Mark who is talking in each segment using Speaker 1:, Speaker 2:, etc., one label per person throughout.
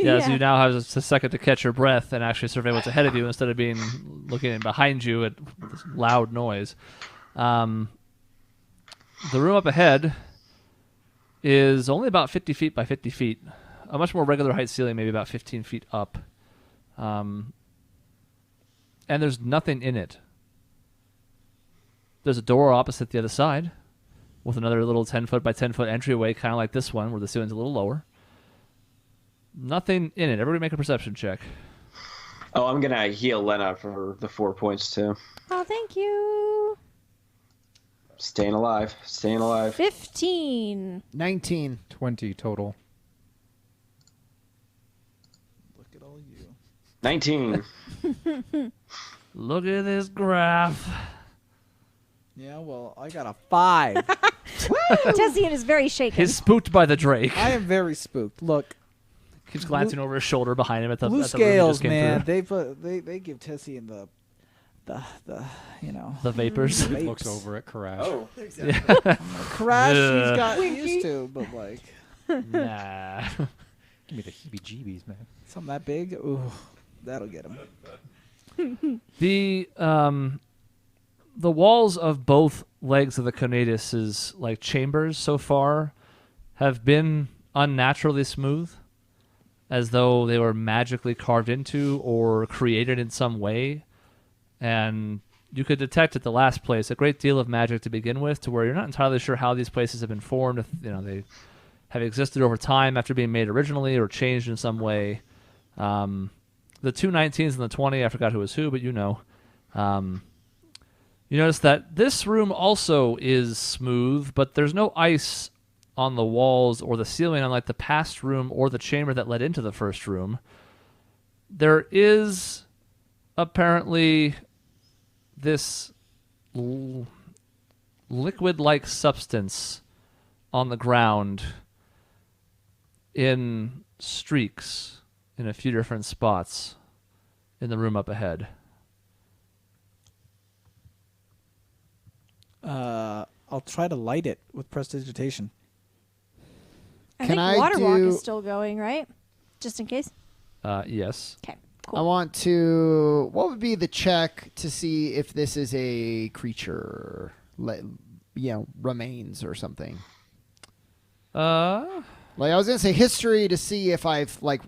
Speaker 1: Yeah, so you now have a second to catch your breath and actually survey what's ahead of you instead of looking behind you at this loud noise. The room up ahead is only about 50 feet by 50 feet. A much more regular height ceiling, maybe about 15 feet up. And there's nothing in it. There's a door opposite the other side with another little 10-foot by 10-foot entryway, kind of like this one, where the ceiling's a little lower. Nothing in it. Everybody make a perception check.
Speaker 2: Oh, I'm going to heal Lena for the 4 points, too.
Speaker 3: Oh, thank you.
Speaker 2: Staying alive.
Speaker 3: 15.
Speaker 4: 19.
Speaker 5: 20 total.
Speaker 6: Look at all you.
Speaker 2: 19.
Speaker 1: Look at this graph.
Speaker 6: Yeah, well, I got a 5.
Speaker 3: Tessian is very shaken.
Speaker 1: He's spooked by the Drake.
Speaker 6: I am very spooked. Look,
Speaker 1: Keeps glancing over his shoulder behind him at the
Speaker 6: blue
Speaker 1: at the room he
Speaker 6: scales,
Speaker 1: just came
Speaker 6: man.
Speaker 1: through.
Speaker 6: They give Tessian the you know,
Speaker 1: The vapors.
Speaker 6: the vapes.
Speaker 5: Looks over at Karash.
Speaker 2: Oh.
Speaker 6: Crash.
Speaker 1: Yeah.
Speaker 6: He's got used to, but like
Speaker 1: Nah.
Speaker 5: Give me the heebie-jeebies, man.
Speaker 6: something that big. Ooh, that'll get him.
Speaker 1: The walls of both legs of the Conaetus' like chambers so far have been unnaturally smooth, as though they were magically carved into or created in some way. And you could detect at the last place a great deal of magic to begin with, to where you're not entirely sure how these places have been formed. If they have existed over time after being made originally or changed in some way. The 2 19s and the 20, I forgot who was who, but you know. You notice that this room also is smooth, but there's no ice on the walls or the ceiling, unlike the past room or the chamber that led into the first room. There is apparently this liquid-like substance on the ground in streaks in a few different spots in the room up ahead.
Speaker 6: I'll try to light it with prestidigitation.
Speaker 3: I
Speaker 4: Can
Speaker 3: think
Speaker 4: I
Speaker 3: water walk
Speaker 4: do-
Speaker 3: is still going, right? Just in case.
Speaker 1: Yes.
Speaker 3: Okay,
Speaker 4: I
Speaker 3: cool.
Speaker 4: want to... What would be the check to see if this is a creature, remains or something? Like, I was going to say history to see if I've, like,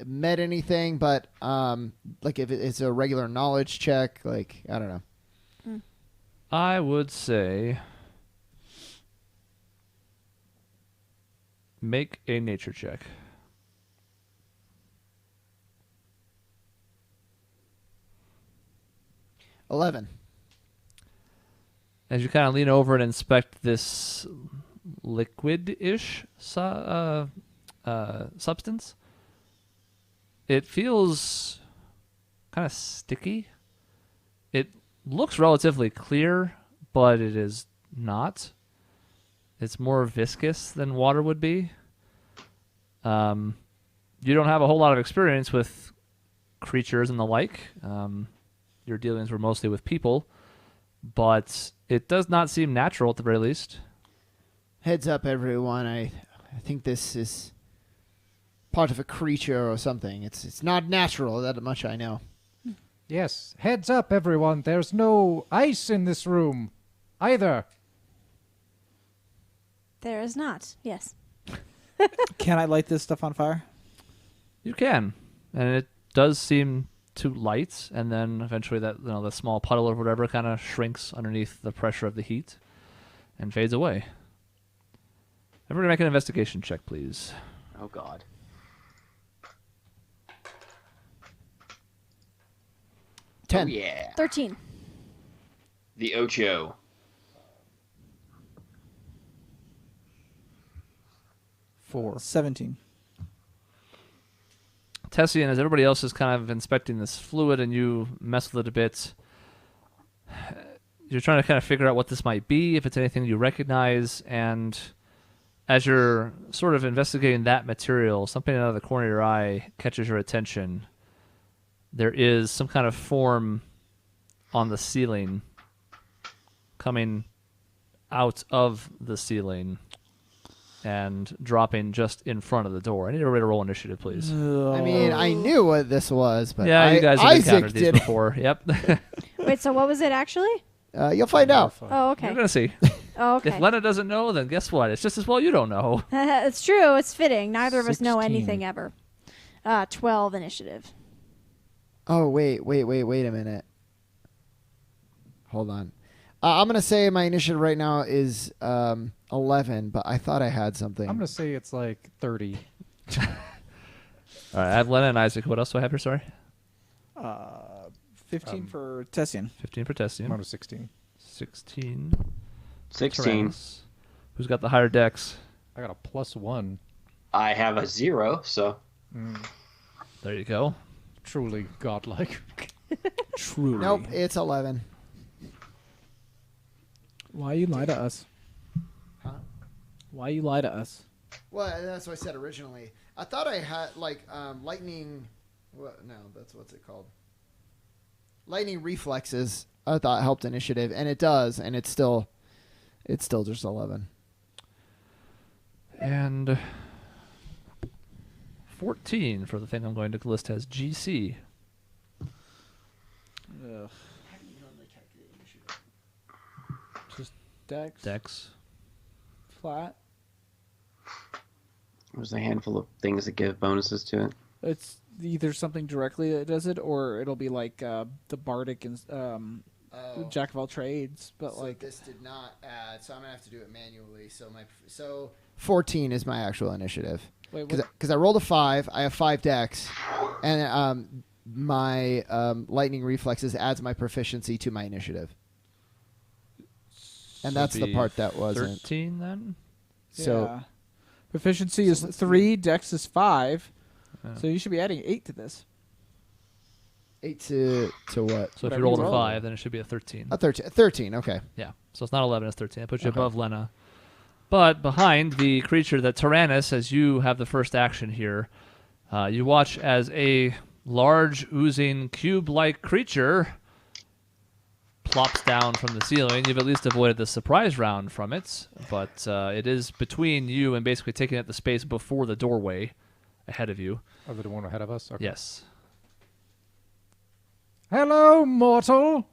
Speaker 4: met anything, but, like, if it's a regular knowledge check, like, I don't know.
Speaker 1: I would say make a nature check.
Speaker 4: $11.
Speaker 1: As you kind of lean over and inspect this liquid-ish substance, it feels kind of sticky. It looks relatively clear, but it is not. It's more viscous than water would be. You don't have a whole lot of experience with creatures and the like. Your dealings were mostly with people, but it does not seem natural at the very least.
Speaker 4: Heads up, everyone. I think this is part of a creature or something. It's not natural, that much I know.
Speaker 5: Yes, heads up, everyone. There's no ice in this room either.
Speaker 3: There is not. Yes.
Speaker 6: Can I light this stuff on fire?
Speaker 1: You can, and it does seem to light, and then eventually that the small puddle or whatever kind of shrinks underneath the pressure of the heat and fades away. Everybody make an investigation check, please.
Speaker 2: Oh, God.
Speaker 4: 10.
Speaker 2: Oh, yeah.
Speaker 3: 13.
Speaker 2: The Ocho.
Speaker 5: 4.
Speaker 6: 17.
Speaker 1: Tessian, as everybody else is kind of inspecting this fluid and you mess with it a bit, you're trying to kind of figure out what this might be, if it's anything you recognize, and as you're sort of investigating that material, something out of the corner of your eye catches your attention. There is some kind of form on the ceiling coming out of the ceiling and dropping just in front of the door. I need everybody to roll initiative, please.
Speaker 4: I mean, I knew what this was, but
Speaker 1: Yeah, you guys have
Speaker 4: Isaac
Speaker 1: encountered these
Speaker 4: did.
Speaker 1: before. Yep.
Speaker 3: Wait, so what was it actually?
Speaker 4: You'll find out.
Speaker 3: Oh, okay.
Speaker 1: You're going to see.
Speaker 3: Oh,
Speaker 1: If
Speaker 3: okay.
Speaker 1: Lena doesn't know, then guess what? It's just as well you don't know.
Speaker 3: It's true. It's fitting. Neither of us know
Speaker 5: 16.
Speaker 3: anything ever. 12 initiative.
Speaker 4: Oh, wait a minute. Hold on. I'm going to say my initiative right now is 11, but I thought I had something.
Speaker 5: I'm going to say it's like 30.
Speaker 1: All right, I have Lena and Isaac. What else do I have here? Sorry.
Speaker 6: 15 for Tessian.
Speaker 1: 15 for Tessian.
Speaker 5: I'm 16.
Speaker 1: 16.
Speaker 2: 16.
Speaker 1: Tyrannus. Who's got the higher dex?
Speaker 5: I got a +1.
Speaker 2: I have a 0, so
Speaker 1: There you go.
Speaker 5: Truly godlike.
Speaker 6: Truly.
Speaker 4: Nope, it's 11.
Speaker 6: Why you lie to us?
Speaker 4: Huh?
Speaker 6: Why you lie to us?
Speaker 4: Well, that's what I said originally. I thought I had lightning. What? No, that's what's it called. Lightning reflexes. I thought helped initiative, and it does, and it's still just 11.
Speaker 1: And 14 for the thing I'm going to list as GC.
Speaker 6: Ugh. Just Dex.
Speaker 1: Dex.
Speaker 6: Flat.
Speaker 2: there's a handful of things that give bonuses to it.
Speaker 6: It's either something directly that does it, or it'll be like the Bardic and Jack of all trades. But
Speaker 4: So
Speaker 6: like
Speaker 4: this did not add, so I'm gonna have to do it manually. So 14 is my actual initiative
Speaker 6: wait, what?
Speaker 4: because I rolled a 5. I have 5 decks, and my lightning reflexes adds my proficiency to my initiative, and
Speaker 1: So
Speaker 4: that's
Speaker 1: it'd
Speaker 4: the
Speaker 1: be
Speaker 4: part that wasn't.
Speaker 1: 13 then?
Speaker 4: So
Speaker 6: Yeah. Proficiency is 3, Dex is 5,
Speaker 1: Yeah.
Speaker 6: so you should be adding 8 to this.
Speaker 4: 8 to what?
Speaker 1: So if
Speaker 6: Whatever
Speaker 1: you rolled
Speaker 6: you
Speaker 1: a
Speaker 6: roll.
Speaker 1: 5, then it should be a 13.
Speaker 4: 13. 13. Okay.
Speaker 1: Yeah. So it's not 11, it's 13. That puts you
Speaker 4: Okay.
Speaker 1: above Lena. But behind the creature, the Tyrannus, as you have the first action here, you watch as a large, oozing, cube-like creature plops down from the ceiling. You've at least avoided the surprise round from it, but it is between you and basically taking up the space before the doorway ahead of you.
Speaker 5: Oh, the one ahead of us? Okay.
Speaker 1: Yes.
Speaker 5: Hello, mortal.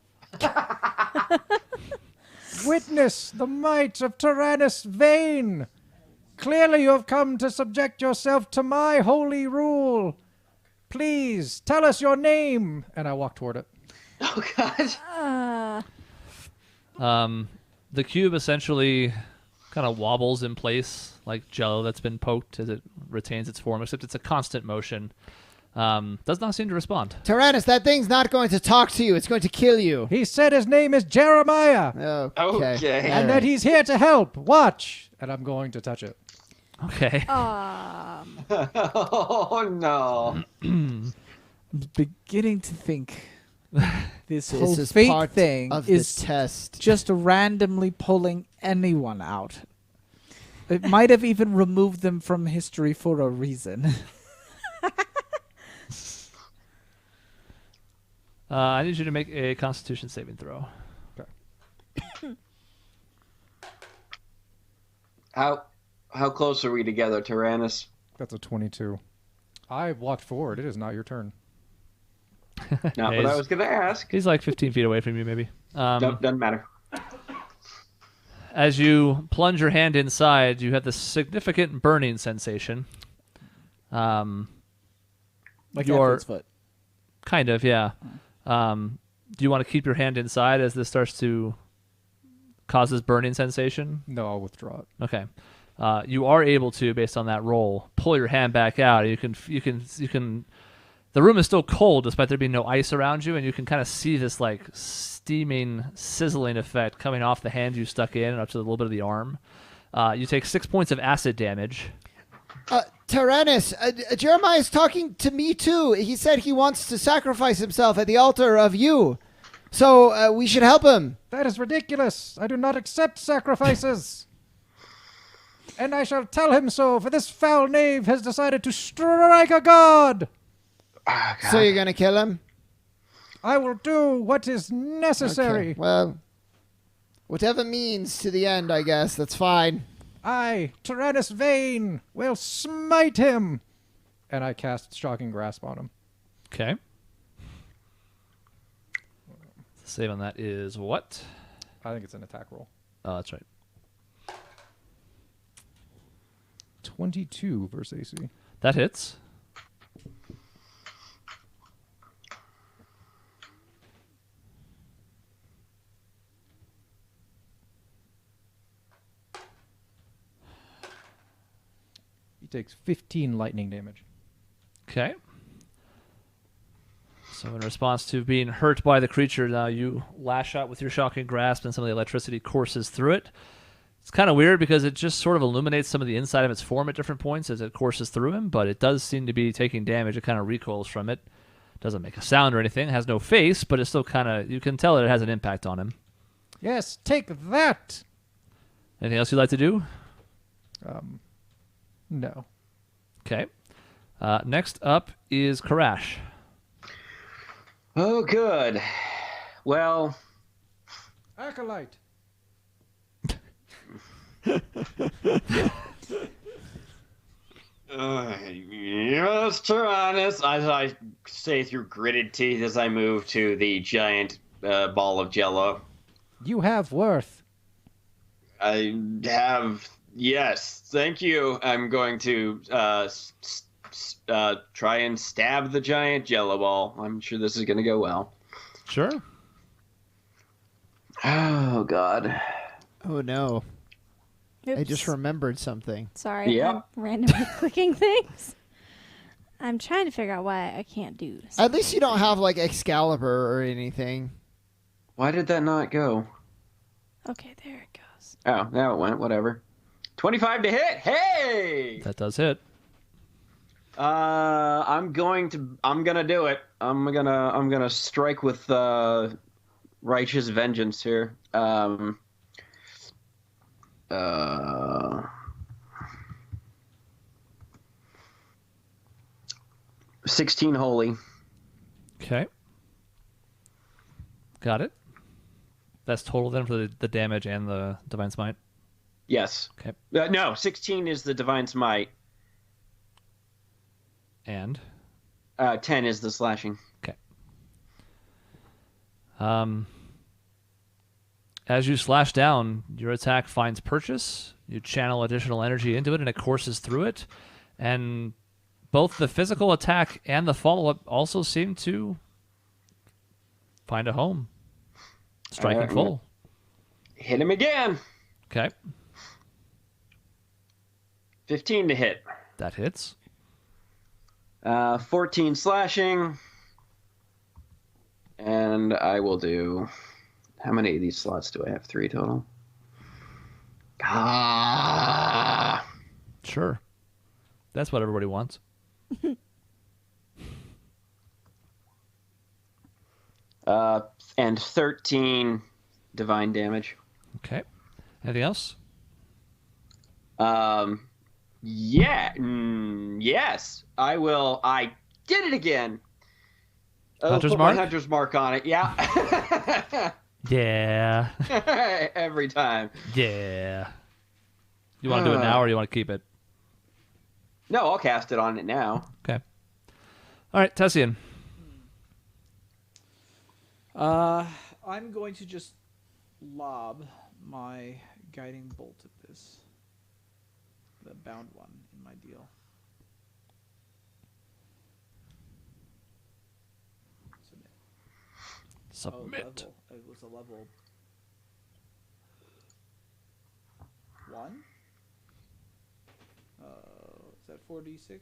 Speaker 5: Witness the might of Tyrannus Vane. Clearly you have come to subject yourself to my holy rule. Please, tell us your name. And I walk toward it.
Speaker 2: Oh God!
Speaker 1: The cube essentially kind of wobbles in place like jello that's been poked as it retains its form, except it's a constant motion. Does not seem to respond.
Speaker 4: Tyrannus, that thing's not going to talk to you. It's going to kill you.
Speaker 5: He said his name is Jeremiah.
Speaker 4: Okay.
Speaker 2: Okay.
Speaker 5: And that he's here to help. Watch. And I'm going to touch it.
Speaker 1: Okay.
Speaker 2: Oh no!
Speaker 6: I'm beginning to think this
Speaker 4: This
Speaker 6: whole
Speaker 4: is
Speaker 6: fate
Speaker 4: part
Speaker 6: thing
Speaker 4: of
Speaker 6: is
Speaker 4: this test.
Speaker 6: just randomly pulling anyone out. It might have even removed them from history for a reason.
Speaker 1: I need you to make a Constitution saving throw.
Speaker 2: How close are we together, Tyrannus?
Speaker 5: That's a 22. I walked forward. It is not your turn.
Speaker 2: Not what I was gonna ask.
Speaker 1: He's like 15 feet away from you, maybe.
Speaker 2: Doesn't matter.
Speaker 1: As you plunge your hand inside, you have this significant burning sensation.
Speaker 6: Like
Speaker 1: Your-
Speaker 6: Atwood's foot.
Speaker 1: Kind of, yeah. Do you want to keep your hand inside as this starts to cause this burning sensation?
Speaker 5: No, I'll withdraw it.
Speaker 1: Okay. You are able to, based on that roll, pull your hand back out. You can. The room is still cold, despite there being no ice around you, and you can kind of see this like steaming, sizzling effect coming off the hand you stuck in and up to a little bit of the arm. You take 6 points of acid damage.
Speaker 4: Tyrannus, Jeremiah is talking to me too. He said he wants to sacrifice himself at the altar of you. So we should help him.
Speaker 5: That is ridiculous. I do not accept sacrifices. And I shall tell him so, for this foul knave has decided to strike a god.
Speaker 2: Oh, God.
Speaker 4: So you're going to kill him?
Speaker 5: I will do what is necessary.
Speaker 4: Okay. Well, whatever means to the end, I guess. That's fine.
Speaker 5: I, Tyrannus Vane, will smite him. And I cast Shocking Grasp on him.
Speaker 1: Okay. The save on that is what?
Speaker 5: I think it's an attack roll.
Speaker 1: Oh, that's right.
Speaker 5: 22 versus AC.
Speaker 1: That hits.
Speaker 5: He takes 15 lightning damage.
Speaker 1: Okay. So in response to being hurt by the creature, now you lash out with your shocking grasp and some of the electricity courses through it. It's kind of weird because it just sort of illuminates some of the inside of its form at different points as it courses through him, but it does seem to be taking damage. It kind of recoils from it. Doesn't make a sound or anything. It has no face, but it's still kind of, you can tell that it has an impact on him.
Speaker 5: Yes, take that!
Speaker 1: Anything else you'd like to do?
Speaker 5: No.
Speaker 1: Okay. Next up is Karash.
Speaker 2: Oh, good. Well,
Speaker 5: Acolyte!
Speaker 2: yes, Tyrannus, as I say through gritted teeth as I move to the giant ball of jello.
Speaker 5: You have worth.
Speaker 2: I have, yes, thank you. I'm going to try and stab the giant jello ball. I'm sure this is going to go well.
Speaker 1: Sure.
Speaker 2: Oh, God.
Speaker 4: Oh no!
Speaker 3: Oops.
Speaker 4: I just remembered something.
Speaker 3: Sorry,
Speaker 2: Yep.
Speaker 3: I'm randomly clicking things. I'm trying to figure out why I can't do this.
Speaker 4: At least you don't have like Excalibur or anything.
Speaker 2: Why did that not go?
Speaker 3: Okay, there it goes.
Speaker 2: Oh, now it went. Whatever. 25 to hit. Hey!
Speaker 1: That does hit.
Speaker 2: I'm gonna do it. I'm gonna strike with righteous vengeance here. 16 holy.
Speaker 1: Okay. Got it. That's total then for the damage and the Divine Smite?
Speaker 2: Yes.
Speaker 1: Okay.
Speaker 2: No, 16 is the divine smite.
Speaker 1: And?
Speaker 2: 10 is the slashing.
Speaker 1: Okay. As you slash down, your attack finds purchase. You channel additional energy into it, and it courses through it. And both the physical attack and the follow-up also seem to find a home. Striking full.
Speaker 2: Hit him again.
Speaker 1: Okay.
Speaker 2: 15 to hit.
Speaker 1: That hits.
Speaker 2: 14 slashing. And I will do... How many of these slots do I have? 3 total? Ah!
Speaker 1: Sure. That's what everybody wants.
Speaker 2: And 13 divine damage.
Speaker 1: Okay. Anything else?
Speaker 2: Yes. I will. I did it again.
Speaker 1: Hunter's
Speaker 2: put
Speaker 1: mark?
Speaker 2: my hunter's mark on it. Yeah.
Speaker 1: Yeah.
Speaker 2: Every time.
Speaker 1: Yeah. You want to do it now or you want to keep it?
Speaker 2: No, I'll cast it on it now.
Speaker 1: Okay. All right, Tessian.
Speaker 6: I'm going to just lob my guiding bolt at this. The bound one in my deal.
Speaker 1: Submit.
Speaker 6: Oh, it was a level 1? Is that 4d6?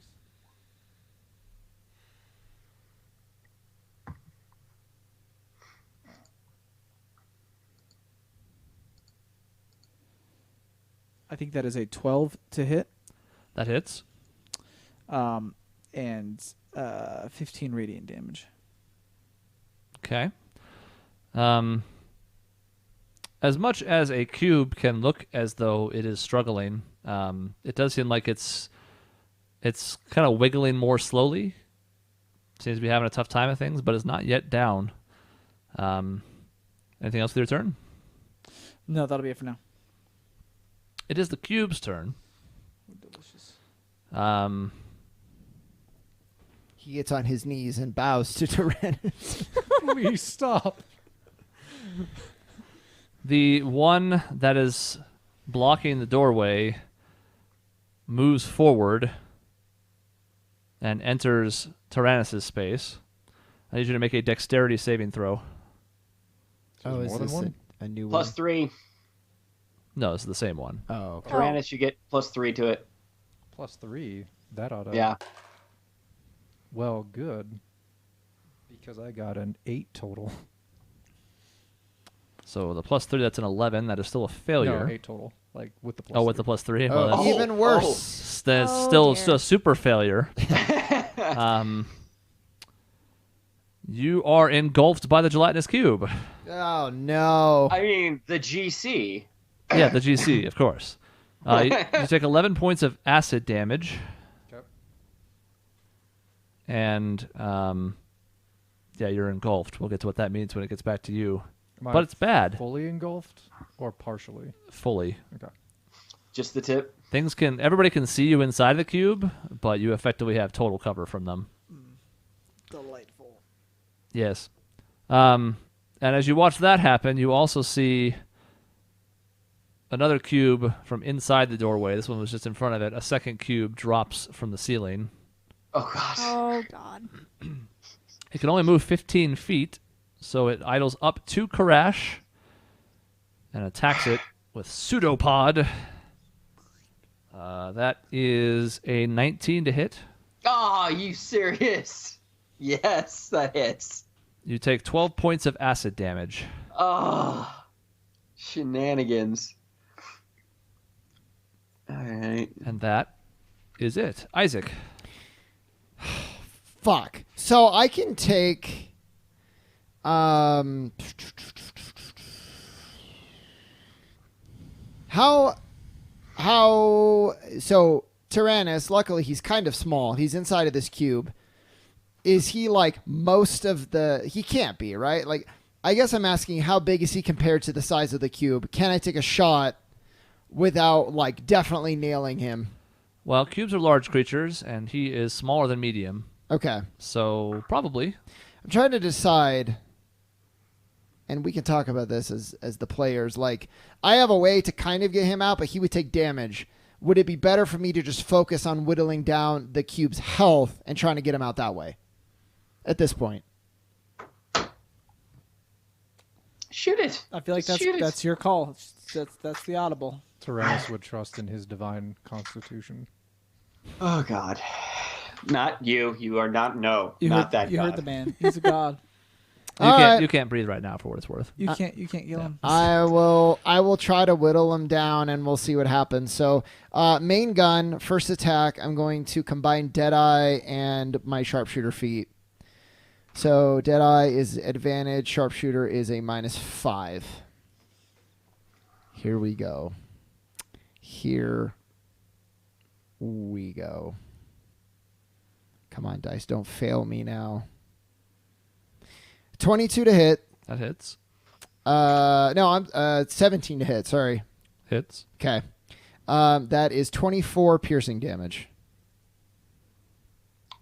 Speaker 6: I think that is a 12 to hit.
Speaker 1: That hits.
Speaker 6: And 15 radiant damage.
Speaker 1: Okay. As much as a cube can look as though it is struggling, it does seem like it's kind of wiggling more slowly. Seems to be having a tough time of things, but it's not yet down. Anything else with your turn?
Speaker 6: No, that'll be it for now.
Speaker 1: It is the cube's turn.
Speaker 6: Delicious.
Speaker 4: He gets on his knees and bows to Tyrannus.
Speaker 5: Please stop.
Speaker 1: The one that is blocking the doorway moves forward and enters Tyrannus' space. I need you to make a dexterity saving throw.
Speaker 4: Oh, is
Speaker 5: more than
Speaker 4: this
Speaker 5: one?
Speaker 4: a new
Speaker 2: Plus
Speaker 4: one?
Speaker 2: 3.
Speaker 1: No, it's the same one.
Speaker 4: Oh, okay.
Speaker 2: Tyrannus, you get plus 3 to it.
Speaker 5: +3. That ought to.
Speaker 2: Yeah.
Speaker 5: Well, good. Because I got an 8 total.
Speaker 1: So the +3, that's an 11. That is still a failure.
Speaker 5: No, 8 total. Like with the +3.
Speaker 1: Oh, with the +3?
Speaker 4: Oh,
Speaker 1: Well, that's
Speaker 4: even worse.
Speaker 1: that's
Speaker 3: Oh,
Speaker 1: still
Speaker 3: dear.
Speaker 1: a super failure. You are engulfed by the gelatinous cube.
Speaker 4: Oh, no.
Speaker 2: I mean, the GC.
Speaker 1: Yeah, the GC, of course. You take 11 points of acid damage.
Speaker 5: Okay.
Speaker 1: And, yeah, you're engulfed. We'll get to what that means when it gets back to you.
Speaker 5: Am I
Speaker 1: But it's bad.
Speaker 5: fully engulfed or partially?
Speaker 1: Fully.
Speaker 5: Okay.
Speaker 2: Just the tip.
Speaker 1: Everybody can see you inside the cube, but you effectively have total cover from them.
Speaker 6: Delightful.
Speaker 1: Yes. And as you watch that happen, you also see another cube from inside the doorway. This one was just in front of it. A second cube drops from the ceiling.
Speaker 2: Oh, God.
Speaker 3: Oh God.
Speaker 1: It can only move 15 feet, so it idles up to Karash and attacks it with Pseudopod. That is a 19 to hit.
Speaker 2: Oh, you serious? Yes, that hits.
Speaker 1: You take 12 points of acid damage.
Speaker 2: Oh, shenanigans. All right.
Speaker 1: And that is it. Isaac.
Speaker 4: Fuck. So I can take how so Tyrannus, luckily he's kind of small. He's inside of this cube. Is he like most of the he can't be, right? Like I guess I'm asking how big is he compared to the size of the cube? Can I take a shot without like definitely nailing him?
Speaker 1: Well, cubes are large creatures, and he is smaller than medium.
Speaker 4: Okay.
Speaker 1: So probably.
Speaker 4: I'm trying to decide, and we can talk about this as the players. Like, I have a way to kind of get him out, but he would take damage. Would it be better for me to just focus on whittling down the cube's health and trying to get him out that way at this point?
Speaker 2: Shoot it.
Speaker 6: I feel like
Speaker 2: Shoot it.
Speaker 6: that's your call. That's the audible.
Speaker 5: Tyrannus would trust in his divine constitution.
Speaker 2: Oh, God. Not you. You are not. No,
Speaker 6: You
Speaker 2: not
Speaker 6: heard,
Speaker 2: that
Speaker 6: You
Speaker 2: God.
Speaker 6: heard the man. He's a god.
Speaker 4: All right.
Speaker 1: You can't breathe right now for what it's worth.
Speaker 6: You can't kill him.
Speaker 4: I will try to whittle him down, and we'll see what happens. So, main gun, first attack, I'm going to combine Deadeye and my sharpshooter feat. So, Deadeye is advantage, sharpshooter is a -5. Here we go. Here we go. Come on, dice, don't fail me now. 22 to hit.
Speaker 1: That hits.
Speaker 4: No, I'm 17 to hit. Sorry.
Speaker 1: Hits.
Speaker 4: Okay. That is 24 piercing damage.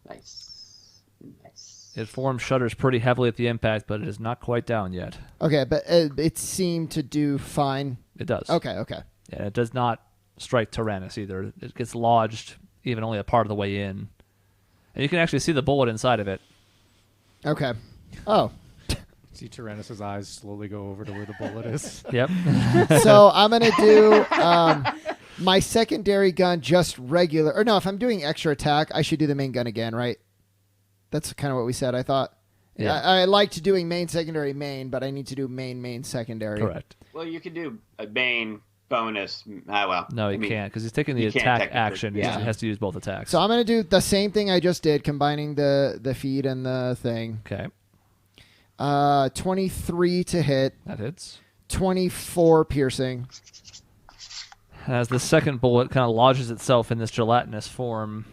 Speaker 2: Nice. Nice.
Speaker 1: It forms shudders pretty heavily at the impact, but it is not quite down yet.
Speaker 4: Okay, but it seemed to do fine.
Speaker 1: It does.
Speaker 4: Okay.
Speaker 1: Yeah, it does not strike Tyrannus either. It gets lodged even only a part of the way in. And you can actually see the bullet inside of it.
Speaker 4: Okay. Oh.
Speaker 5: See Tyrannus' eyes slowly go over to where the bullet is.
Speaker 1: Yep.
Speaker 4: So I'm going to do my secondary gun just regular. Or no, if I'm doing extra attack, I should do the main gun again, right? That's kind of what we said, I thought.
Speaker 1: Yeah.
Speaker 4: I liked doing main, secondary, main, but I need to do main, secondary.
Speaker 1: Correct.
Speaker 2: Well, you could do a bane bonus. Ah, well.
Speaker 1: No,
Speaker 2: I
Speaker 1: he
Speaker 2: mean,
Speaker 1: can't because he's taking the
Speaker 2: he can't
Speaker 1: attack
Speaker 2: technically,
Speaker 1: action.
Speaker 2: yeah.
Speaker 1: He has to use both attacks.
Speaker 4: So I'm going to do the same thing I just did, combining the feed and the thing.
Speaker 1: Okay.
Speaker 4: 23 to hit,
Speaker 1: That hits.
Speaker 4: 24 piercing.
Speaker 1: As the second bullet kind of lodges itself in this gelatinous form,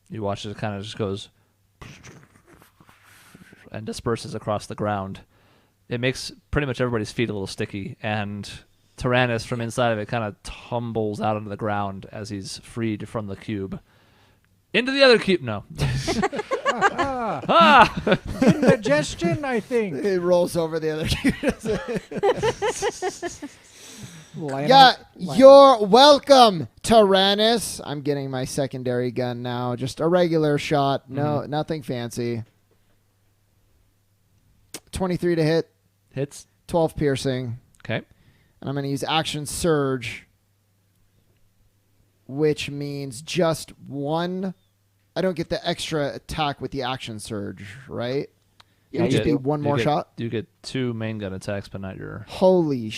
Speaker 1: you watch as it kind of just goes and disperses across the ground. It makes pretty much everybody's feet a little sticky, and Tyrannus from inside of it kind of tumbles out onto the ground as he's freed from the cube. Into the other cube. No.
Speaker 5: Indigestion, I think.
Speaker 4: It rolls over the other cube.
Speaker 5: Lana-
Speaker 4: You're welcome, Tyrannus. I'm getting my secondary gun now. Just a regular shot. No, nothing fancy. 23 to hit,
Speaker 1: Hits.
Speaker 4: 12 piercing.
Speaker 1: Okay.
Speaker 4: And I'm going to use Action Surge, which means just one. I don't get the extra attack with the Action Surge, right?
Speaker 2: Yeah,
Speaker 4: It would
Speaker 2: you
Speaker 4: just be
Speaker 2: do.
Speaker 4: one more shot.
Speaker 1: You get 2 main gun attacks, but not your
Speaker 4: Holy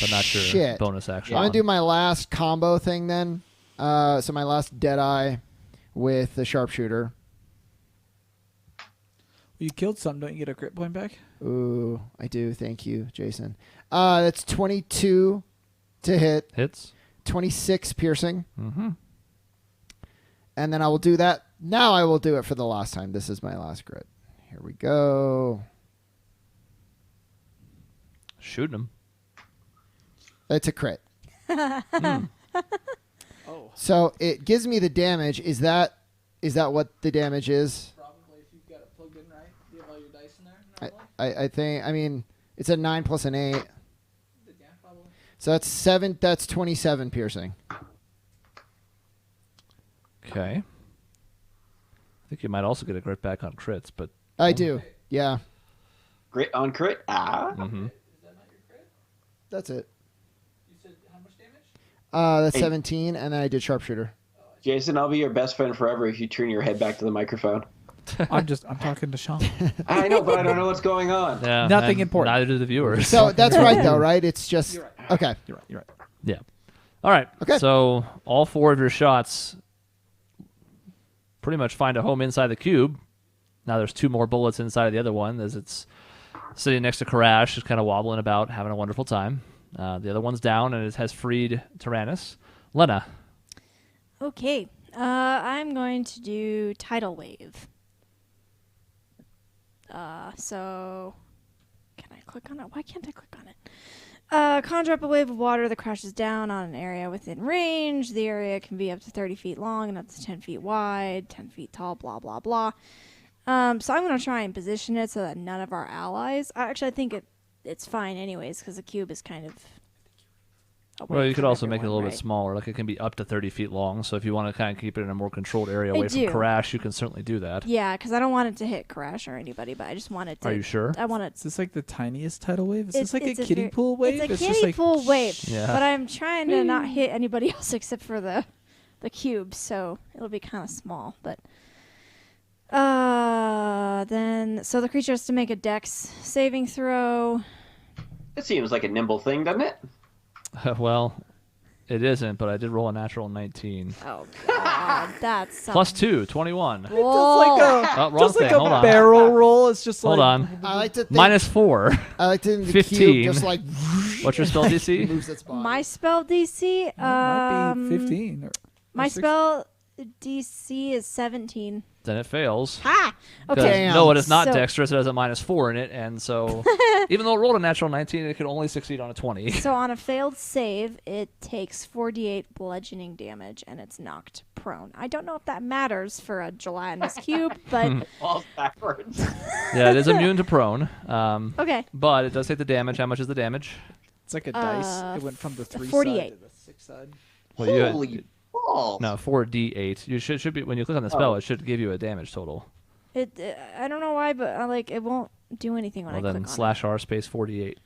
Speaker 1: but not your
Speaker 4: shit.
Speaker 1: bonus action.
Speaker 4: I'm going to do my last combo thing then. So my last Deadeye with the Sharpshooter.
Speaker 6: You killed some, don't you get a crit point back?
Speaker 4: Ooh, I do. Thank you, Jason. That's 22 to hit,
Speaker 1: Hits.
Speaker 4: 26 piercing.
Speaker 1: Mm-hmm.
Speaker 4: And then I will do that. Now I will do it for the last time. This is my last crit. Here we go.
Speaker 1: Shooting him.
Speaker 4: It's a crit.
Speaker 1: Mm.
Speaker 6: Oh.
Speaker 4: So it gives me the damage. Is that what the damage is?
Speaker 6: Probably if you've got it plugged in right. Do you have all your dice in there
Speaker 4: I think. I mean, it's a 9 plus an 8.
Speaker 6: Yeah, probably.
Speaker 4: So that's 7. That's 27 piercing.
Speaker 1: Okay. I think you might also get a grit back on crits, but
Speaker 4: I do. Yeah,
Speaker 2: Grit on crit.
Speaker 1: mhm.
Speaker 4: that's it.
Speaker 6: You said how much damage?
Speaker 4: That's
Speaker 2: Hey.
Speaker 4: 17, and then I did Sharpshooter.
Speaker 2: Jason, I'll be your best friend forever if you turn your head back to the microphone.
Speaker 6: I'm talking to Sean.
Speaker 2: I know, but I don't know what's going on.
Speaker 1: Yeah,
Speaker 6: Nothing
Speaker 1: and
Speaker 6: important.
Speaker 1: Neither do the viewers.
Speaker 4: So that's right, though, right? It's just
Speaker 6: You're right.
Speaker 4: okay.
Speaker 6: You're right.
Speaker 1: Yeah. All right.
Speaker 4: Okay.
Speaker 1: So all 4 of your shots pretty much find a home inside the cube. Now there's 2 more bullets inside of the other one as it's sitting next to Karash, just kind of wobbling about, having a wonderful time. The other one's down, and it has freed Tyrannus. Lena.
Speaker 3: Okay. I'm going to do Tidal Wave. So can I click on it? Why can't I click on it? Conjure up a wave of water that crashes down on an area within range. The area can be up to 30 feet long and up to 10 feet wide, 10 feet tall, blah, blah, blah. So I'm going to try and position it so that none of our allies... Actually, I think it's fine anyways because the cube is kind of... away
Speaker 1: Well, you could
Speaker 3: from
Speaker 1: also make it a
Speaker 3: everyone,
Speaker 1: little bit
Speaker 3: right?
Speaker 1: smaller. Like it can be up to 30 feet long. So if you want to kind of keep it in a more controlled area
Speaker 3: I
Speaker 1: away
Speaker 3: do.
Speaker 1: from Karash, you can certainly do that.
Speaker 3: Yeah, because I don't want it to hit Crash or anybody, but I just want it to...
Speaker 1: Are you sure?
Speaker 3: I want it
Speaker 6: Is this like the tiniest tidal wave? Is
Speaker 3: It's-
Speaker 6: this like
Speaker 3: it's
Speaker 6: a
Speaker 3: a
Speaker 6: kiddie
Speaker 3: ver-
Speaker 6: pool wave?
Speaker 3: It's a
Speaker 6: just
Speaker 3: kiddie
Speaker 6: like,
Speaker 3: pool wave,
Speaker 1: Yeah.
Speaker 3: but I'm trying to not hit anybody else except for the cube, so it'll be kind of small. But then so the creature has to make a Dex saving throw.
Speaker 2: It seems like a nimble thing, doesn't it?
Speaker 1: Well, it isn't, but I did roll a natural 19.
Speaker 3: Oh god, that's
Speaker 1: Plus 2, 21.
Speaker 6: Just like a,
Speaker 1: Oh, wrong
Speaker 6: just like
Speaker 1: thing.
Speaker 6: a
Speaker 1: Hold on.
Speaker 6: barrel roll. It's just
Speaker 1: Hold
Speaker 6: like
Speaker 1: on.
Speaker 4: I like to think.
Speaker 1: Minus 4.
Speaker 4: I like to think the
Speaker 1: 15.
Speaker 4: cube just like
Speaker 1: What's your spell DC?
Speaker 4: moves its body.
Speaker 3: my spell DC.
Speaker 6: It might be 15. Or
Speaker 3: My
Speaker 6: 16.
Speaker 3: spell DC is 17.
Speaker 1: Then it fails.
Speaker 3: Ha!
Speaker 1: 'Cause
Speaker 3: Okay.
Speaker 1: No, it is not
Speaker 3: So-
Speaker 1: dexterous. It has a minus 4 in it, and so even though it rolled a natural 19, it could only succeed on a 20.
Speaker 3: So on a failed save, it takes 48 bludgeoning damage and it's knocked prone. I don't know if that matters for a gelatinous cube, but
Speaker 2: Falls backwards.
Speaker 1: Yeah, it is immune to prone,
Speaker 3: okay.
Speaker 1: but it does take the damage. How much is the damage?
Speaker 6: It's like a dice. It went from the 3
Speaker 3: 48.
Speaker 6: side to the 6 side.
Speaker 1: Well, you
Speaker 2: Holy balls.
Speaker 1: no 4d8. You should be when you click on the spell, it should give you a damage total.
Speaker 3: It I don't know why, but it won't do anything when
Speaker 1: Well,
Speaker 3: I
Speaker 1: then
Speaker 3: click on
Speaker 1: slash r space 48.
Speaker 3: it.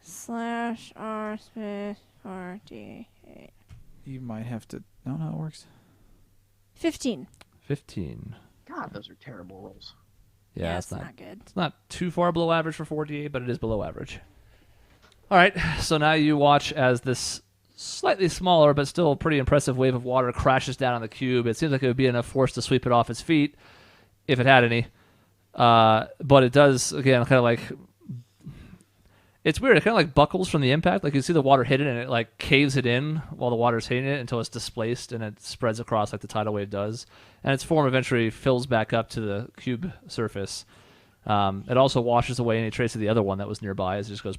Speaker 3: Slash R space R-D-8.
Speaker 6: You might have to. No, it works.
Speaker 3: 15.
Speaker 1: 15.
Speaker 2: God, those are terrible rolls.
Speaker 1: Yeah,
Speaker 3: it's not good.
Speaker 1: It's not too far below average for 4d8, but it is below average. All right, so now you watch as this slightly smaller but still pretty impressive wave of water crashes down on the cube. It seems like it would be enough force to sweep it off its feet, if it had any. But it does, again, kind of like... It's weird. It kind of like buckles from the impact. Like you see the water hit it and it like caves it in while the water's hitting it until it's displaced and it spreads across like the tidal wave does. And its form eventually fills back up to the cube surface. It also washes away any trace of the other one that was nearby as it just goes...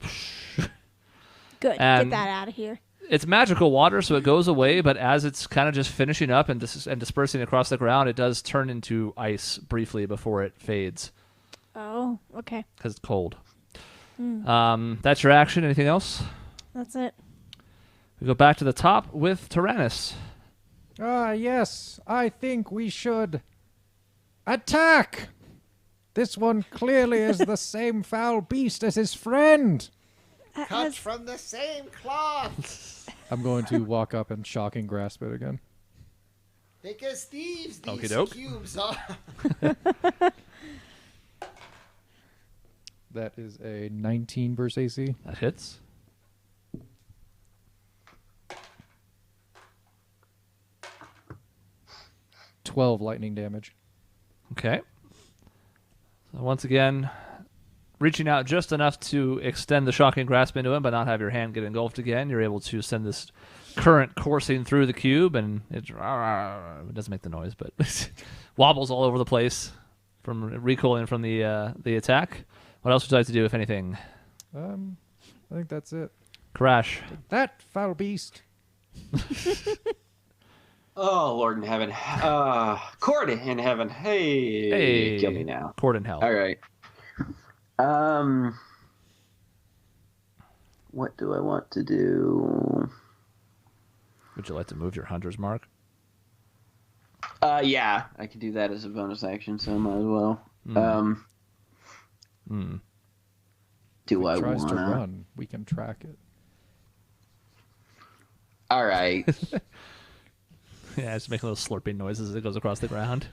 Speaker 3: Good.
Speaker 1: And-
Speaker 3: Get that out of here.
Speaker 1: It's magical water, so it goes away, but as it's kind of just finishing up and dispersing across the ground, it does turn into ice briefly before it fades
Speaker 3: Oh, okay.
Speaker 1: because it's cold. That's your action. Anything else?
Speaker 3: That's it.
Speaker 1: We go back to the top with Tyrannus.
Speaker 5: Ah, yes. I think we should attack. This one clearly is the same foul beast as his friend.
Speaker 4: Cut from the same cloth.
Speaker 5: I'm going to walk up and shocking grasp it again.
Speaker 4: Because thieves, these
Speaker 1: Okey-doke.
Speaker 4: cubes are.
Speaker 5: That is a 19 versus AC.
Speaker 1: That hits.
Speaker 5: $12 lightning damage.
Speaker 1: Okay. So once again, reaching out just enough to extend the shocking grasp into him, but not have your hand get engulfed again. You're able to send this current coursing through the cube, and it doesn't make the noise, but wobbles all over the place from recoiling from the attack. What else would you like to do, if anything?
Speaker 5: I think that's it.
Speaker 1: Crash.
Speaker 5: That foul beast.
Speaker 2: Oh, Lord in heaven. Court in heaven. Hey. Kill me now.
Speaker 1: Court in hell.
Speaker 2: All right. What do I want to do?
Speaker 1: Would you like to move your hunter's mark?
Speaker 2: Yeah, I could do that as a bonus action, so I might as well. Do I
Speaker 5: If it tries
Speaker 2: want
Speaker 5: to run, we can track it.
Speaker 2: All right.
Speaker 1: Yeah, it's making little slurping noises as it goes across the ground.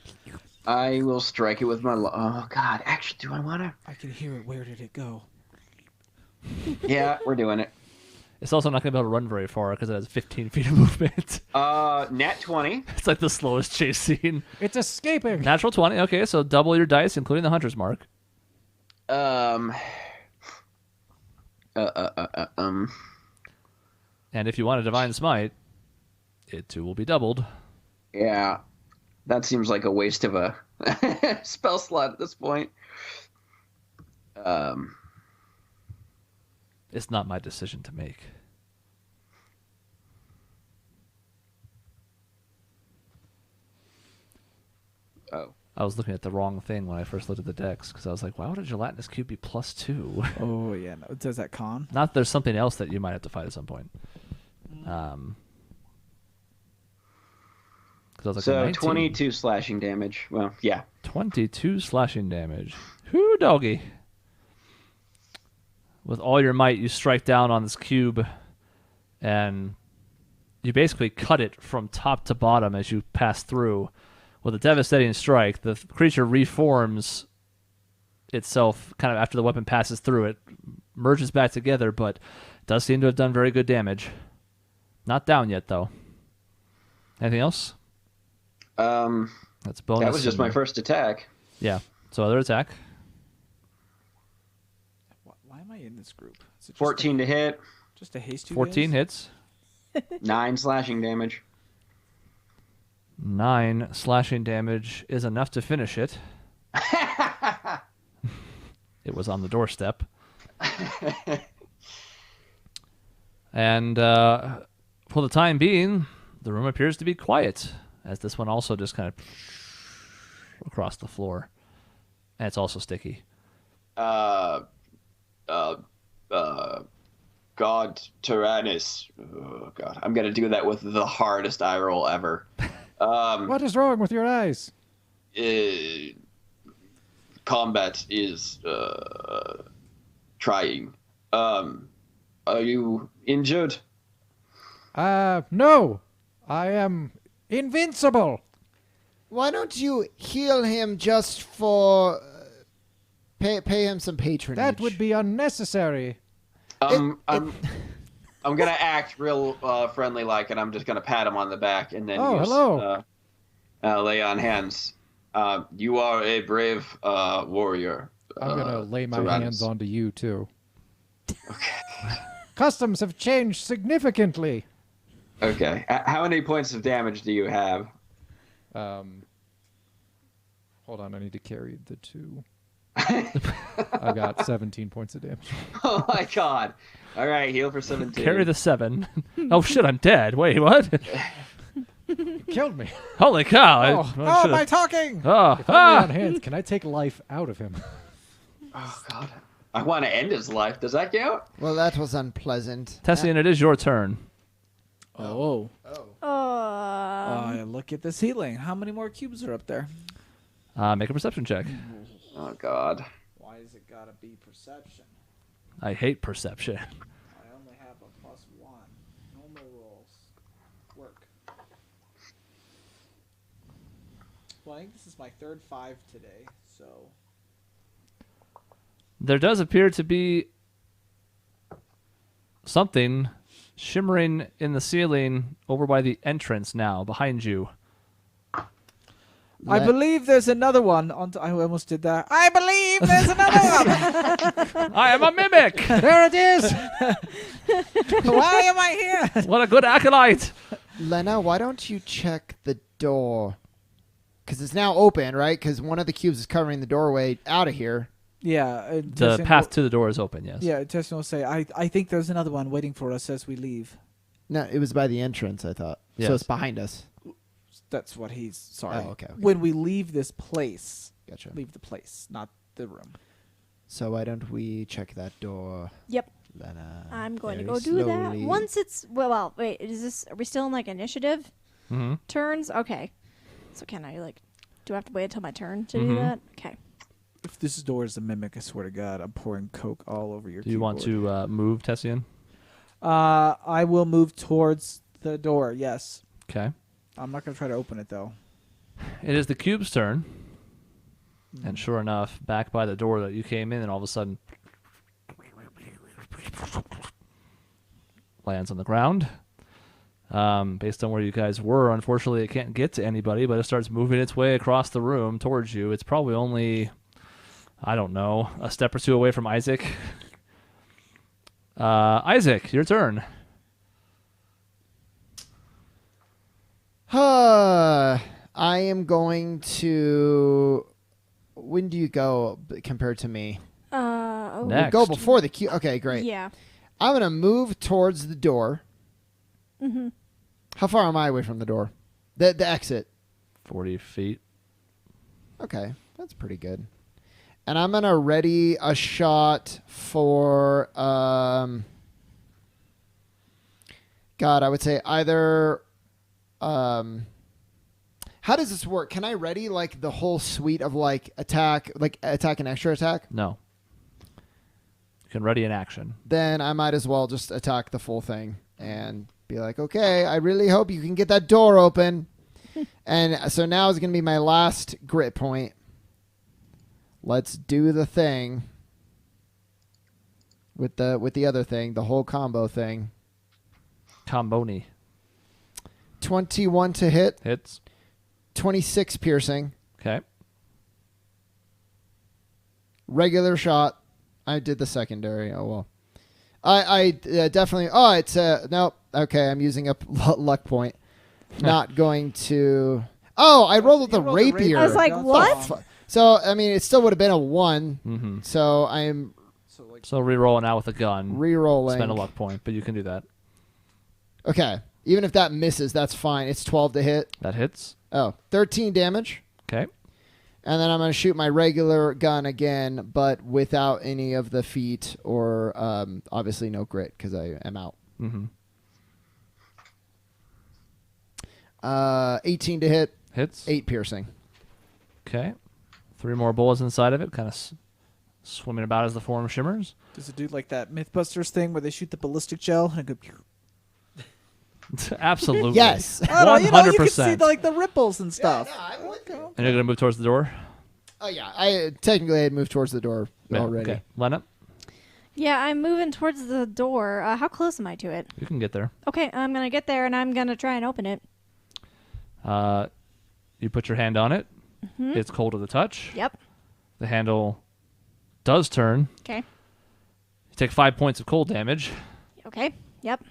Speaker 2: I will strike it with my... Oh, God. Actually, do I want to?
Speaker 6: I can hear it. Where did it go?
Speaker 2: Yeah, we're doing it.
Speaker 1: It's also not going to be able to run very far because it has 15 feet of movement.
Speaker 2: Nat 20.
Speaker 1: It's like the slowest chase scene.
Speaker 5: It's escaping.
Speaker 1: Natural 20. Okay, so double your dice, including the hunter's mark.
Speaker 2: And
Speaker 1: if you want a divine smite, it too will be doubled.
Speaker 2: Yeah, that seems like a waste of a spell slot at this point.
Speaker 1: It's not my decision to make.
Speaker 2: Oh.
Speaker 1: I was looking at the wrong thing when I first looked at the decks because I was like, why would a gelatinous cube be +2?
Speaker 6: Oh, yeah. No. Does that con?
Speaker 1: Not that there's something else that you might have to fight at some point. I was like,
Speaker 2: So
Speaker 1: 19.
Speaker 2: 22 slashing damage. Well, yeah.
Speaker 1: 22 slashing damage. Whoo, doggy. With all your might, you strike down on this cube, and you basically cut it from top to bottom as you pass through. With a devastating strike, the creature reforms itself kind of after the weapon passes through it, merges back together, but does seem to have done very good damage. Not down yet, though. Anything else? That's bonus.
Speaker 2: That was just my first attack.
Speaker 1: Yeah. So other attack.
Speaker 6: Why am I in this group? Is it just
Speaker 2: 14 to hit,
Speaker 6: Just a haste
Speaker 1: 14 hits.
Speaker 2: 9 slashing damage.
Speaker 1: 9 slashing damage is enough to finish it. It was on the doorstep. And for the time being, the room appears to be quiet, as this one also just kind of across the floor. And it's also sticky.
Speaker 2: God Tyrannus. Oh, God. I'm going to do that with the hardest eye roll ever.
Speaker 5: What is wrong with your eyes?
Speaker 2: Combat is trying. Are you injured?
Speaker 5: No. I am invincible.
Speaker 4: Why don't you heal him just for pay him some patronage?
Speaker 5: That would be unnecessary.
Speaker 2: I'm gonna act real friendly like, and I'm just gonna pat him on the back and then
Speaker 5: hello.
Speaker 2: lay on hands. You are a brave warrior.
Speaker 5: I'm gonna lay my
Speaker 2: Tyrannus.
Speaker 5: hands onto you too.
Speaker 2: Okay.
Speaker 5: Customs have changed significantly.
Speaker 2: Okay. How many points of damage do you have?
Speaker 5: Hold on, I need to carry the 2. I got 17 points of damage.
Speaker 2: Oh my god. All right, heal for 17.
Speaker 1: Carry the 7. Oh shit, I'm dead. Wait, what?
Speaker 5: You killed me.
Speaker 1: Holy cow!
Speaker 5: Oh, my talking!
Speaker 1: Oh,
Speaker 5: If I'm on hands, can I take life out of him?
Speaker 2: Oh god. I want to end his life. Does that count?
Speaker 4: Well, that was unpleasant.
Speaker 1: Tessian, it is your turn.
Speaker 6: Oh.
Speaker 3: Oh.
Speaker 6: Look at this healing. How many more cubes are up there?
Speaker 1: Make a perception check.
Speaker 2: Oh god.
Speaker 6: Why has it gotta be perception?
Speaker 1: I hate perception.
Speaker 6: I only have a +1. Normal rolls. Work. Well, I think this is my third 5 today, so...
Speaker 1: There does appear to be something shimmering in the ceiling over by the entrance now, behind you.
Speaker 6: I believe there's another one. I almost did that. I believe there's another one.
Speaker 1: I am a mimic!
Speaker 5: There it is!
Speaker 6: Why am I here?
Speaker 1: What a good acolyte!
Speaker 4: Lena, why don't you check the door? Because it's now open, right? Because one of the cubes is covering the doorway out of here.
Speaker 6: Yeah.
Speaker 1: The path to the door is open, yes.
Speaker 6: Yeah, Tessin will say, I think there's another one waiting for us as we leave.
Speaker 4: No, it was by the entrance, I thought.
Speaker 1: Yes.
Speaker 4: So it's behind us.
Speaker 6: That's what he's... Sorry.
Speaker 4: Oh, okay.
Speaker 6: When we leave this place.
Speaker 4: Gotcha.
Speaker 6: Leave the place, not the room.
Speaker 4: So why don't we check that door,
Speaker 3: Yep.
Speaker 4: Lena?
Speaker 3: I'm going to
Speaker 4: very
Speaker 3: go do that.
Speaker 4: slowly?
Speaker 3: Once it's wait, is this are we still in like initiative
Speaker 1: Mm-hmm.
Speaker 3: turns? Okay. So can I do I have to wait until my turn to do
Speaker 1: Mhm.
Speaker 3: that? Okay.
Speaker 6: If this door is a mimic, I swear to God, I'm pouring Coke all over your
Speaker 1: Do you want to move, Tessian?
Speaker 6: I will move towards the door, yes.
Speaker 1: Okay.
Speaker 6: I'm not going to try to open it, though.
Speaker 1: It is the cube's turn. And sure enough, back by the door that you came in, and all of a sudden lands on the ground. Based on where you guys were, unfortunately, it can't get to anybody, but it starts moving its way across the room towards you. It's probably only, I don't know, a step or two away from Isaac. Isaac, your turn.
Speaker 4: I am going to... When do you go compared to me?
Speaker 3: Oh.
Speaker 1: Next.
Speaker 4: Go before the cube. Okay, great.
Speaker 3: Yeah.
Speaker 4: I'm going to move towards the door.
Speaker 3: Mm-hmm.
Speaker 4: How far am I away from the door? The exit.
Speaker 1: 40 feet.
Speaker 4: Okay, that's pretty good. And I'm going to ready a shot for... God, I would say either... how does this work? Can I ready like the whole suite of like attack and extra attack?
Speaker 1: No. You can ready an action.
Speaker 4: Then I might as well just attack the full thing and be like, okay, I really hope you can get that door open. And so now is going to be my last grit point. Let's do the thing with the other thing, the whole combo thing.
Speaker 1: Comboni.
Speaker 4: 21 to hit,
Speaker 1: Hits.
Speaker 4: 26 piercing,
Speaker 1: Okay.
Speaker 4: regular shot. I did the secondary. Oh well. I definitely. Oh, it's nope. Okay, I'm using a luck point. Not going to. Oh, I rolled with the rapier.
Speaker 3: I was like, what?
Speaker 4: So I mean, it still would have been a 1.
Speaker 1: Mm-hmm.
Speaker 4: So I'm
Speaker 1: So re-rolling out with a gun.
Speaker 4: re-rolling.
Speaker 1: Spend a luck point, but you can do that.
Speaker 4: Okay, even if that misses, that's fine. It's 12 to hit.
Speaker 1: That hits.
Speaker 4: Oh, 13 damage.
Speaker 1: Okay.
Speaker 4: And then I'm going to shoot my regular gun again, but without any of the feat or obviously no grit because I am out.
Speaker 1: Mm-hmm.
Speaker 4: 18 to hit,
Speaker 1: Hits.
Speaker 4: 8 piercing.
Speaker 1: Okay. 3 more bullets inside of it, kind of swimming about as the form shimmers.
Speaker 6: Does it do like that Mythbusters thing where they shoot the ballistic gel and it go...
Speaker 1: Absolutely.
Speaker 4: Yes.
Speaker 6: Oh, you know, you can
Speaker 1: 100%.
Speaker 6: see the, like the ripples and stuff.
Speaker 4: I'm with you.
Speaker 1: And you're going to move towards the door?
Speaker 4: Oh, yeah. I technically had moved towards the door
Speaker 1: Yeah,
Speaker 4: already.
Speaker 1: Okay. Lena,
Speaker 3: Yeah, I'm moving towards the door. How close am I to it?
Speaker 1: you can get there.
Speaker 3: Okay, I'm gonna get there and I'm gonna try and open it.
Speaker 1: You put your hand on it.
Speaker 3: Mm-hmm.
Speaker 1: It's cold to the touch.
Speaker 3: Yep.
Speaker 1: The handle does turn.
Speaker 3: Okay.
Speaker 1: You take 5 points of cold damage,
Speaker 3: Okay. Yep.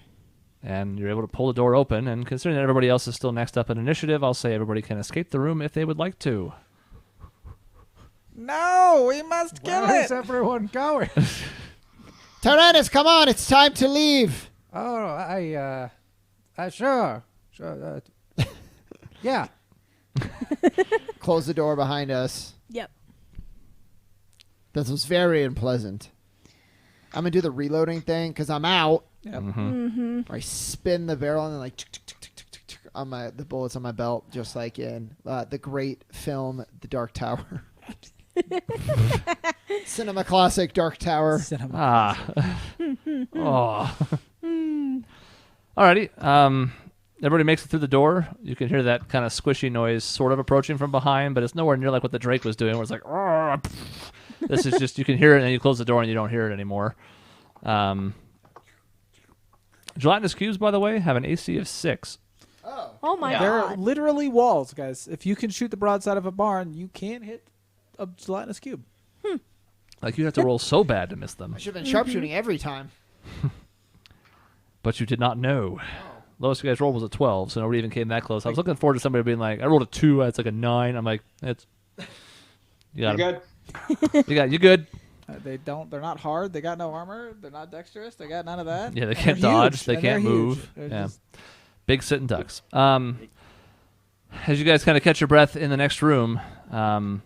Speaker 1: and you're able to pull the door open. And considering that everybody else is still next up in initiative, I'll say everybody can escape the room if they would like to.
Speaker 6: No, we must kill
Speaker 5: Where is
Speaker 6: it.
Speaker 5: everyone going?
Speaker 4: Tyrannus, come on! It's time to leave.
Speaker 5: Oh, sure. Yeah.
Speaker 4: Close the door behind us.
Speaker 3: Yep.
Speaker 4: This was very unpleasant. I'm gonna do the reloading thing because I'm out.
Speaker 6: Yep.
Speaker 3: Mm-hmm.
Speaker 4: I spin the barrel and then like on the bullets on my belt, just like in the great film The Dark Tower. Cinema classic Dark Tower.
Speaker 6: Cinema.
Speaker 1: Oh. Alrighty. Everybody makes it through the door. You can hear that kind of squishy noise sort of approaching from behind, but it's nowhere near like what the Drake was doing, where it's like, "Arr!" This is just, you can hear it and then you close the door and you don't hear it anymore. Gelatinous cubes, by the way, have an AC of 6.
Speaker 3: Oh my
Speaker 6: They're
Speaker 3: god.
Speaker 6: literally walls, guys. If you can shoot the broadside of a barn, you can't hit a gelatinous cube.
Speaker 1: Like, you have to roll so bad to miss them.
Speaker 4: I should have been sharpshooting every time.
Speaker 1: But you did not know. Lowest you guys rolled was a 12, so nobody even came that close. I was looking forward to somebody being like, I rolled a 2, it's like a 9. I'm like, it's... You got
Speaker 2: You
Speaker 1: him.
Speaker 2: good?
Speaker 1: You good?
Speaker 6: They're not hard. They got no armor. They're not dexterous. They got none of that.
Speaker 1: Yeah, they
Speaker 6: And
Speaker 1: can't
Speaker 6: they're
Speaker 1: dodge.
Speaker 6: huge,
Speaker 1: They
Speaker 6: and
Speaker 1: can't
Speaker 6: they're
Speaker 1: move.
Speaker 6: huge. They're
Speaker 1: Yeah.
Speaker 6: just-
Speaker 1: Big sitting ducks. As you guys kind of catch your breath in the next room, a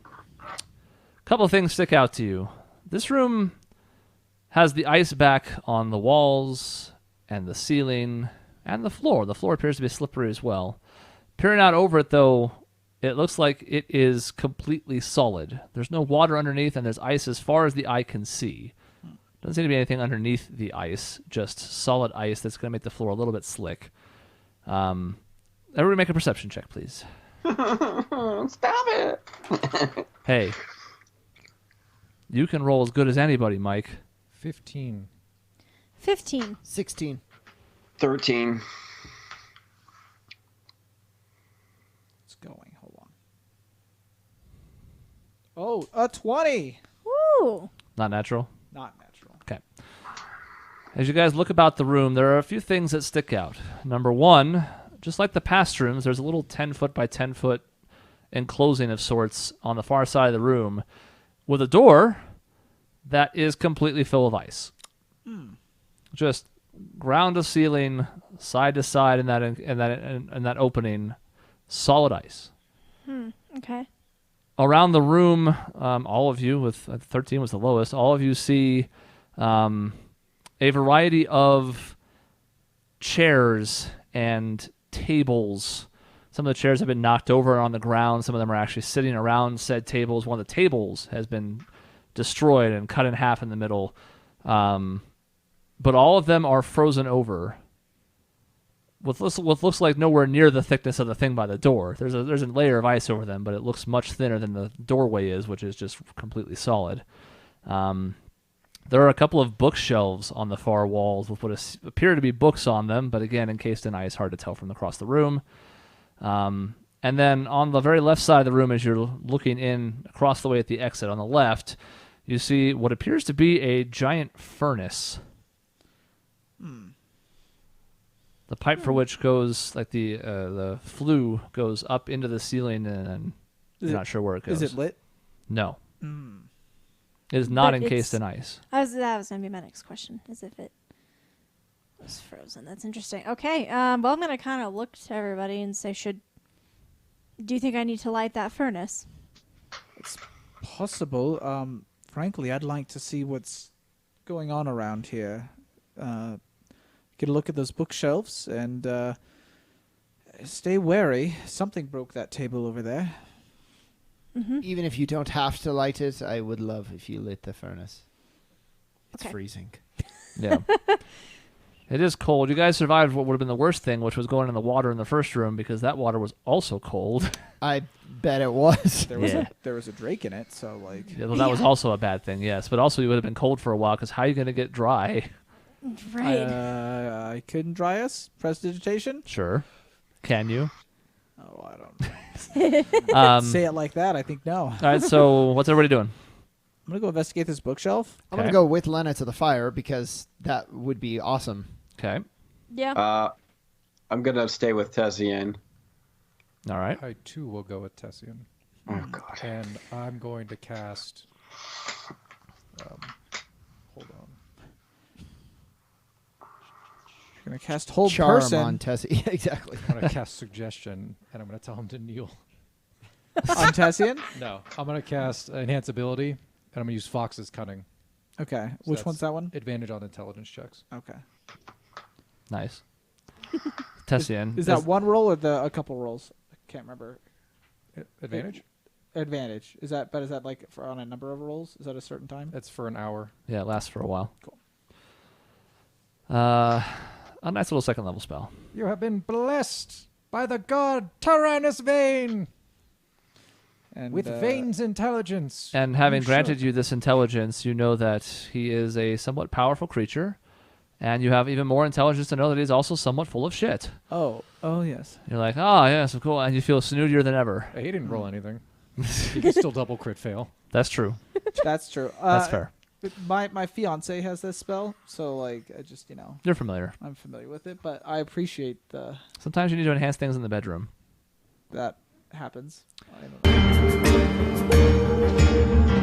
Speaker 1: couple of things stick out to you. This room has the ice back on the walls and the ceiling and the floor. The floor appears to be slippery as well. Peering out over it, though, it looks like it is completely solid. There's no water underneath, and there's ice as far as the eye can see. Doesn't seem to be anything underneath the ice, just solid ice that's going to make the floor a little bit slick. Everybody make a perception check, please.
Speaker 2: Stop it.
Speaker 1: Hey, you can roll as good as anybody, Mike.
Speaker 5: 15.
Speaker 3: 15.
Speaker 4: 16.
Speaker 2: 13.
Speaker 6: It's going. Hold on. Oh, a 20.
Speaker 3: Woo!
Speaker 1: Not natural?
Speaker 6: Not natural.
Speaker 1: Okay. As you guys look about the room, there are a few things that stick out. Number one, just like the past rooms, there's a little 10-foot by 10-foot enclosing of sorts on the far side of the room with a door that is completely full of ice. Just ground to ceiling, side to side in that opening, solid ice.
Speaker 3: Okay.
Speaker 1: Around the room, all of you, with 13 was the lowest, all of you see a variety of chairs and tables. Some of the chairs have been knocked over and on the ground. Some of them are actually sitting around said tables. One of the tables has been destroyed and cut in half in the middle. But all of them are frozen over with what looks like nowhere near the thickness of the thing by the door. There's a layer of ice over them, but it looks much thinner than the doorway is, which is just completely solid. There are a couple of bookshelves on the far walls with what appear to be books on them, but again, encased in ice, hard to tell from across the room. And then on the very left side of the room, as you're looking in across the way at the exit on the left, you see what appears to be a giant furnace. The pipe for which goes, like the flue goes up into the ceiling, and I'm not sure where it goes.
Speaker 6: Is it lit?
Speaker 1: No. It is not
Speaker 3: But
Speaker 1: encased
Speaker 3: it's-
Speaker 1: in ice.
Speaker 3: That was going to be my next question, is if it was frozen. That's interesting. Okay, well, I'm going to kind of look to everybody and say, do you think I need to light that furnace?
Speaker 6: Possible. Frankly, I'd like to see what's going on around here. Get a look at those bookshelves and stay wary. Something broke that table over there.
Speaker 4: Even if you don't have to light it, I would love if you lit the furnace. It's
Speaker 3: Okay.
Speaker 4: freezing.
Speaker 1: Yeah. It is cold. You guys survived what would have been the worst thing, which was going in the water in the first room, because that water was also cold.
Speaker 4: I bet it was.
Speaker 6: There was
Speaker 1: Yeah.
Speaker 6: there was a drake in it, so like
Speaker 1: Yeah, well, that was also a bad thing, yes. But also you would have been cold for a while, because how are you going to get dry?
Speaker 3: Right.
Speaker 6: I couldn't dry us. Prestidigitation?
Speaker 1: Sure. Can you?
Speaker 6: Oh, I don't say it like that. I think no.
Speaker 1: All right, so what's everybody doing?
Speaker 6: I'm gonna go investigate this bookshelf.
Speaker 4: I'm going
Speaker 1: Okay.
Speaker 4: to go with Lena to the fire because that would be awesome.
Speaker 1: Okay.
Speaker 3: Yeah.
Speaker 2: I'm gonna stay with Tessian.
Speaker 1: All right.
Speaker 5: I too will go with Tessian.
Speaker 2: Oh god.
Speaker 5: And I'm going to cast. Hold on.
Speaker 6: You're gonna cast hold
Speaker 4: Charm
Speaker 6: person
Speaker 4: on Tessie. Yeah, exactly.
Speaker 5: I'm going to cast suggestion, and I'm going to tell him to kneel.
Speaker 6: on Tessian.
Speaker 5: No, I'm going to cast enhance ability, and I'm going to use Fox's cunning.
Speaker 6: Okay,
Speaker 5: So
Speaker 6: which
Speaker 5: that's
Speaker 6: one's that one?
Speaker 5: Advantage on intelligence checks.
Speaker 6: Okay.
Speaker 1: Nice. Tessian.
Speaker 6: Is that one roll or a couple rolls? I can't remember.
Speaker 5: Advantage?
Speaker 6: Advantage. Is that like on a number of rolls? Is that a certain time?
Speaker 5: It's for an hour.
Speaker 1: Yeah, it lasts for a while.
Speaker 6: Cool.
Speaker 1: A nice little second level spell.
Speaker 5: You have been blessed by the god Tyrannus Vane
Speaker 6: And
Speaker 5: with Vane's intelligence.
Speaker 1: And having
Speaker 6: You
Speaker 1: granted
Speaker 6: should.
Speaker 1: you this intelligence, you know that he is a somewhat powerful creature, and you have even more intelligence to know that he's also somewhat full of shit.
Speaker 6: Oh yes.
Speaker 1: You're like, oh, yeah, so cool, and you feel snootier than ever.
Speaker 5: He didn't roll anything. He can still double crit fail.
Speaker 1: That's true.
Speaker 6: That's true.
Speaker 1: That's fair.
Speaker 6: My fiance has this spell, so like I just
Speaker 1: You're familiar.
Speaker 6: I'm familiar with it, but I appreciate
Speaker 1: Sometimes you need to enhance things in the bedroom.
Speaker 6: that happens. I don't know.